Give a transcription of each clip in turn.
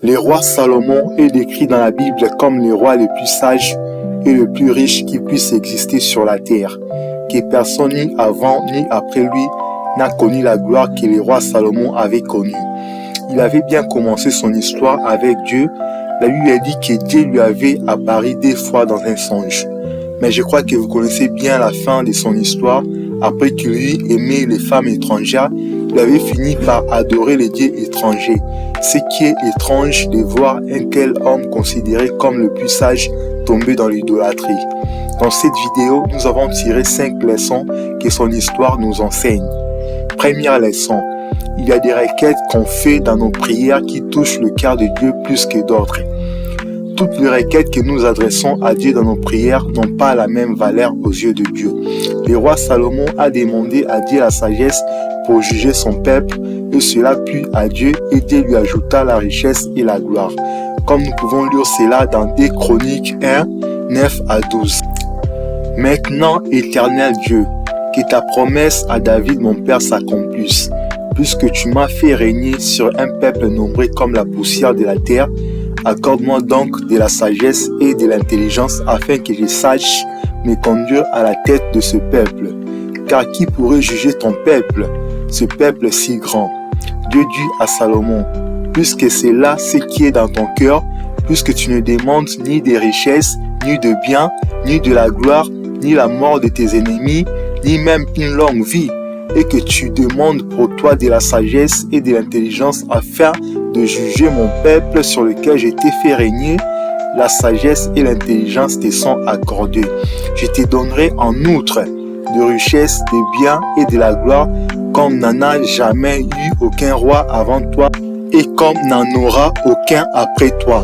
Le roi Salomon est décrit dans la Bible comme le roi le plus sage et le plus riche qui puisse exister sur la terre, que personne ni avant ni après lui n'a connu la gloire que le roi Salomon avait connue. Il avait bien commencé son histoire avec Dieu. La Bible dit que Dieu lui avait apparu 2 fois dans un songe. Mais je crois que vous connaissez bien la fin de son histoire. Après qu'il eut aimé les femmes étrangères, il avait fini par adorer les dieux étrangers. Ce qui est étrange de voir un tel homme considéré comme le plus sage tomber dans l'idolâtrie. Dans cette vidéo, nous avons tiré 5 leçons que son histoire nous enseigne. Première leçon, il y a des requêtes qu'on fait dans nos prières qui touchent le cœur de Dieu plus que d'autres. Toutes les requêtes que nous adressons à Dieu dans nos prières n'ont pas la même valeur aux yeux de Dieu. Le roi Salomon a demandé à Dieu la sagesse pour juger son peuple et cela plut à Dieu et Dieu lui ajouta la richesse et la gloire. Comme nous pouvons lire cela dans 2 Chroniques 1, 9 à 12. Maintenant, éternel Dieu, que ta promesse à David mon père s'accomplisse, puisque tu m'as fait régner sur un peuple nombreux comme la poussière de la terre. Accorde-moi donc de la sagesse et de l'intelligence afin que je sache me conduire à la tête de ce peuple. Car qui pourrait juger ton peuple, ce peuple si grand? Dieu dit à Salomon, puisque c'est là ce qui est dans ton cœur, puisque tu ne demandes ni des richesses, ni de biens, ni de la gloire, ni la mort de tes ennemis, ni même une longue vie, et que tu demandes pour toi de la sagesse et de l'intelligence afin de juger mon peuple sur lequel je t'ai fait régner, la sagesse et l'intelligence te sont accordées. Je te donnerai en outre de richesses, des biens et de la gloire, comme n'en a jamais eu aucun roi avant toi et comme n'en aura aucun après toi.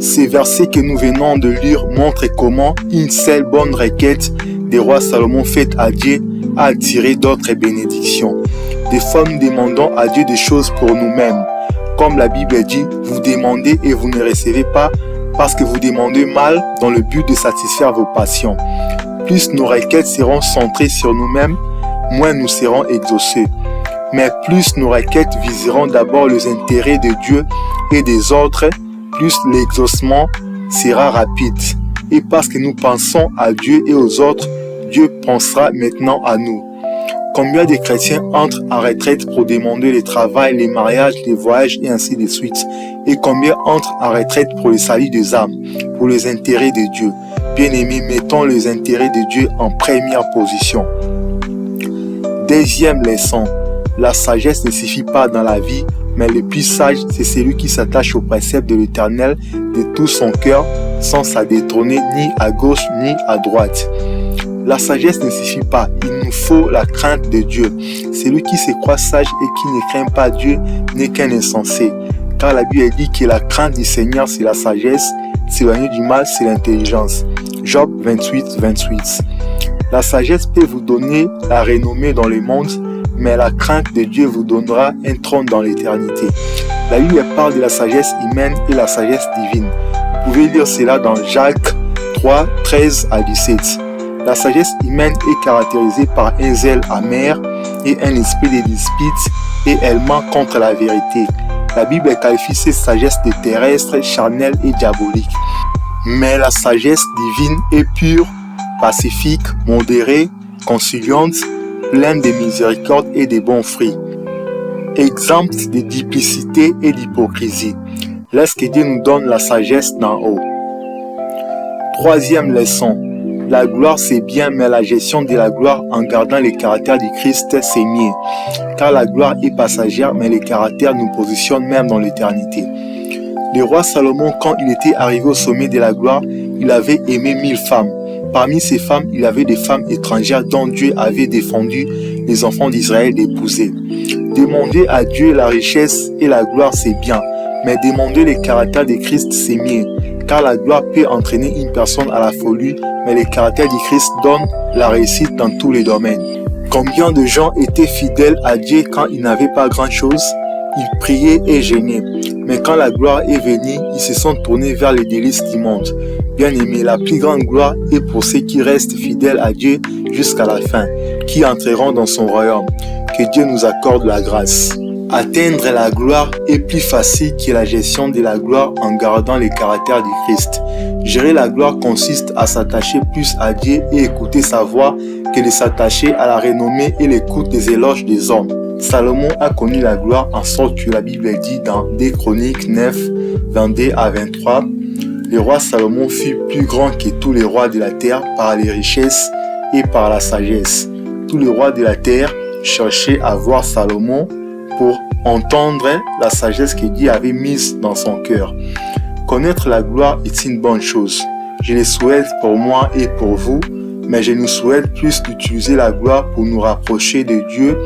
Ces versets que nous venons de lire montrent comment une seule bonne requête des rois Salomon faite à Dieu a attiré d'autres bénédictions. Des fois, nous demandons à Dieu des choses pour nous-mêmes. Comme la Bible dit, vous demandez et vous ne recevez pas parce que vous demandez mal dans le but de satisfaire vos passions. Plus nos requêtes seront centrées sur nous-mêmes, moins nous serons exaucés. Mais plus nos requêtes viseront d'abord les intérêts de Dieu et des autres, plus l'exaucement sera rapide. Et parce que nous pensons à Dieu et aux autres, Dieu pensera maintenant à nous. Combien de chrétiens entrent en retraite pour demander le travail, les mariages, les voyages et ainsi de suite? Et combien entrent en retraite pour le salut des âmes, pour les intérêts de Dieu? Bien-aimés, mettons les intérêts de Dieu en première position. Deuxième leçon, la sagesse ne suffit pas dans la vie, mais le plus sage, c'est celui qui s'attache au précepte de l'Éternel de tout son cœur, sans s'adétrôner ni à gauche ni à droite. La sagesse ne suffit pas, il nous faut la crainte de Dieu. Celui qui se croit sage et qui ne craint pas Dieu n'est qu'un insensé. Car la Bible dit que la crainte du Seigneur c'est la sagesse, s'éloigner du mal c'est l'intelligence. Job 28, 28. La sagesse peut vous donner la renommée dans le monde, mais la crainte de Dieu vous donnera un trône dans l'éternité. La Bible parle de la sagesse humaine et la sagesse divine. Vous pouvez lire cela dans Jacques 3, 13 à 17. La sagesse humaine est caractérisée par un zèle amer et un esprit de dispute et elle ment contre la vérité. La Bible qualifie cette sagesse de terrestre, charnelle et diabolique. Mais la sagesse divine est pure, pacifique, modérée, conciliante, pleine de miséricorde et de bons fruits, exempte de duplicité et d'hypocrisie. Laisse que Dieu nous donne la sagesse d'en haut. Troisième leçon. La gloire c'est bien, mais la gestion de la gloire en gardant le caractère du Christ c'est mieux. Car la gloire est passagère, mais le caractère nous positionne même dans l'éternité. Le roi Salomon, quand il était arrivé au sommet de la gloire, il avait aimé 1000 femmes. Parmi ces femmes, il avait des femmes étrangères dont Dieu avait défendu les enfants d'Israël d'épouser. Demander à Dieu la richesse et la gloire c'est bien, mais demander le caractère de Christ c'est mieux. Car la gloire peut entraîner une personne à la folie, mais le caractère du Christ donne la réussite dans tous les domaines. Combien de gens étaient fidèles à Dieu quand ils n'avaient pas grand-chose? Ils priaient et jeûnaient. Mais quand la gloire est venue, ils se sont tournés vers les délices du monde. Bien-aimés, la plus grande gloire est pour ceux qui restent fidèles à Dieu jusqu'à la fin, qui entreront dans son royaume. Que Dieu nous accorde la grâce. Atteindre la gloire est plus facile que la gestion de la gloire en gardant les caractères du Christ. Gérer la gloire consiste à s'attacher plus à Dieu et écouter sa voix que de s'attacher à la renommée et l'écoute des éloges des hommes. Salomon a connu la gloire en sorte que la Bible dit dans 2 Chroniques 9, 22 à 23, « Le roi Salomon fut plus grand que tous les rois de la terre par les richesses et par la sagesse. Tous les rois de la terre cherchaient à voir Salomon pour entendre la sagesse que Dieu avait mise dans son cœur. » Connaître la gloire est une bonne chose. Je le souhaite pour moi et pour vous, mais je nous souhaite plus d'utiliser la gloire pour nous rapprocher de Dieu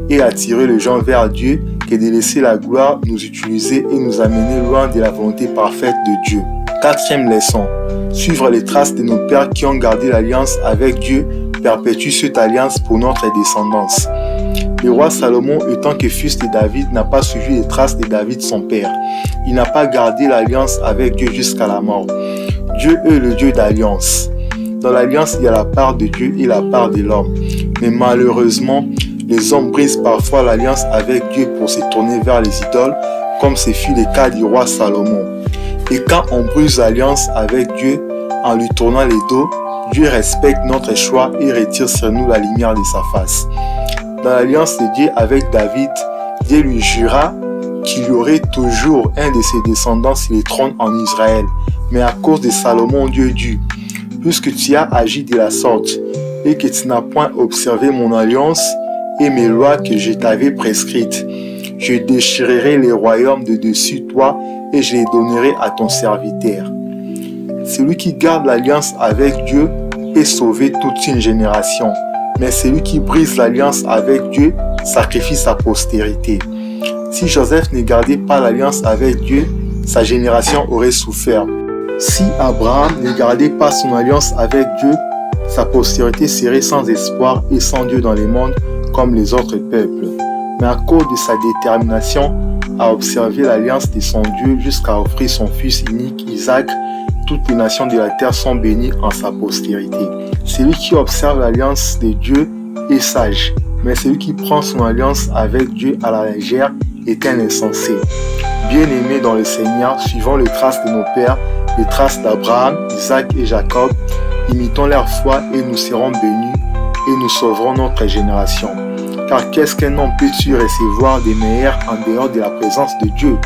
et attirer les gens vers Dieu que de laisser la gloire nous utiliser et nous amener loin de la volonté parfaite de Dieu. 4e leçon. Suivre les traces de nos pères qui ont gardé l'alliance avec Dieu perpétue cette alliance pour notre descendance. Le roi Salomon, étant que fils de David, n'a pas suivi les traces de David son père. Il n'a pas gardé l'alliance avec Dieu jusqu'à la mort. Dieu est le Dieu d'alliance. Dans l'alliance, il y a la part de Dieu et la part de l'homme. Mais malheureusement, les hommes brisent parfois l'alliance avec Dieu pour se tourner vers les idoles, comme ce fut le cas du roi Salomon. Et quand on brise l'alliance avec Dieu en lui tournant les dos, Dieu respecte notre choix et retire sur nous la lumière de sa face. Dans l'alliance de Dieu avec David, Dieu lui jura qu'il y aurait toujours un de ses descendants sur le trône en Israël. Mais à cause de Salomon, Dieu dit, « Puisque tu as agi de la sorte et que tu n'as point observé mon alliance et mes lois que je t'avais prescrites, je déchirerai les royaumes de dessus toi et je les donnerai à ton serviteur. » Celui qui garde l'alliance avec Dieu est sauvé toute une génération. Mais celui qui brise l'alliance avec Dieu sacrifie sa postérité. Si Joseph ne gardait pas l'alliance avec Dieu, sa génération aurait souffert. Si Abraham ne gardait pas son alliance avec Dieu, sa postérité serait sans espoir et sans Dieu dans le monde comme les autres peuples. Mais à cause de sa détermination à observer l'alliance de son Dieu jusqu'à offrir son fils unique Isaac, toutes les nations de la terre sont bénies en sa postérité. Celui qui observe l'alliance de Dieu est sage, mais celui qui prend son alliance avec Dieu à la légère est un insensé. Bien-aimés dans le Seigneur, suivons les traces de nos pères, les traces d'Abraham, Isaac et Jacob, imitons leur foi et nous serons bénis et nous sauverons notre génération. Car qu'est-ce qu'un homme peut-il recevoir des meilleurs en dehors de la présence de Dieu?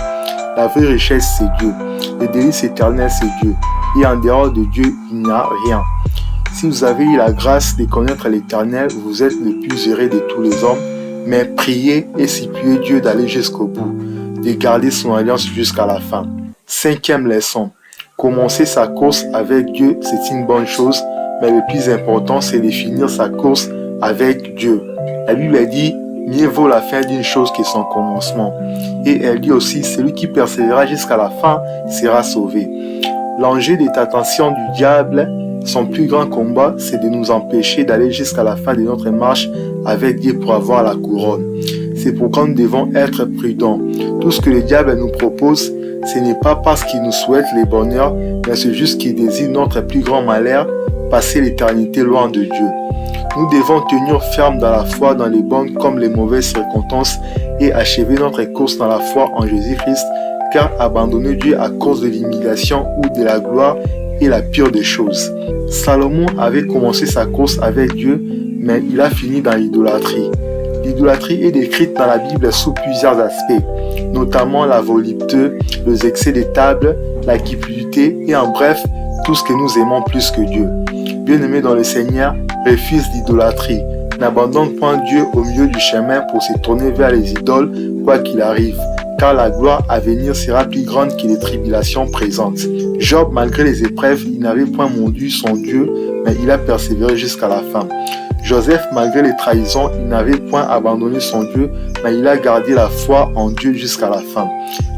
La vraie richesse, c'est Dieu. Le délice éternel, c'est Dieu. Et en dehors de Dieu, il n'y a rien. Si vous avez eu la grâce de connaître l'Éternel, vous êtes le plus heureux de tous les hommes. Mais priez et suppliez Dieu d'aller jusqu'au bout, de garder son alliance jusqu'à la fin. 5e leçon. Commencer sa course avec Dieu, c'est une bonne chose, mais le plus important, c'est de finir sa course avec Dieu. La Bible dit, mieux vaut la fin d'une chose que son commencement. Et elle dit aussi, celui qui persévérera jusqu'à la fin sera sauvé. L'enjeu de l'attention du diable, son plus grand combat, c'est de nous empêcher d'aller jusqu'à la fin de notre marche avec Dieu pour avoir la couronne. C'est pourquoi nous devons être prudents. Tout ce que le diable nous propose, ce n'est pas parce qu'il nous souhaite le bonheur, mais c'est juste qu'il désire notre plus grand malheur, passer l'éternité loin de Dieu. Nous devons tenir ferme dans la foi dans les bonnes comme les mauvaises circonstances et achever notre course dans la foi en Jésus-Christ, car abandonner Dieu à cause de l'humiliation ou de la gloire est la pire des choses. Salomon avait commencé sa course avec Dieu, mais il a fini dans l'idolâtrie. L'idolâtrie est décrite dans la Bible sous plusieurs aspects, notamment la volupté, les excès de table, la cupidité et en bref, tout ce que nous aimons plus que Dieu. Bien-aimés dans le Seigneur, refuse l'idolâtrie. N'abandonne point Dieu au milieu du chemin pour se tourner vers les idoles, quoi qu'il arrive, car la gloire à venir sera plus grande que les tribulations présentes. Job, malgré les épreuves, il n'avait point maudit son Dieu, mais il a persévéré jusqu'à la fin. Joseph, malgré les trahisons, il n'avait point abandonné son Dieu, mais il a gardé la foi en Dieu jusqu'à la fin.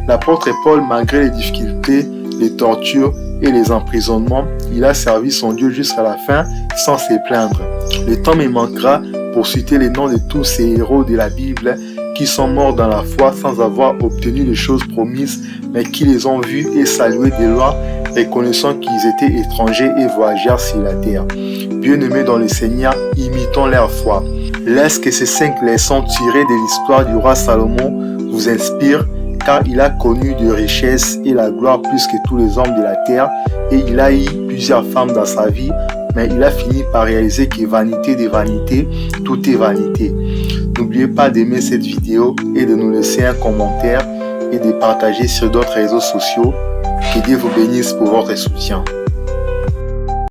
L'apôtre Paul, malgré les difficultés, les tortures et les emprisonnements, il a servi son Dieu jusqu'à la fin sans se plaindre. Le temps me manquera pour citer les noms de tous ces héros de la Bible qui sont morts dans la foi sans avoir obtenu les choses promises, mais qui les ont vus et salués de loin, reconnaissant qu'ils étaient étrangers et voyageurs sur la terre. Bien-aimés dans le Seigneur, imitons leur foi. Laisse que ces 5 leçons tirées de l'histoire du roi Salomon vous inspire, car il a connu de richesse et la gloire plus que tous les hommes de la terre, et il a eu plusieurs femmes dans sa vie, mais il a fini par réaliser que vanité de vanité, tout est vanité. N'oubliez pas d'aimer cette vidéo et de nous laisser un commentaire et de partager sur d'autres réseaux sociaux. Que Dieu vous bénisse pour votre soutien.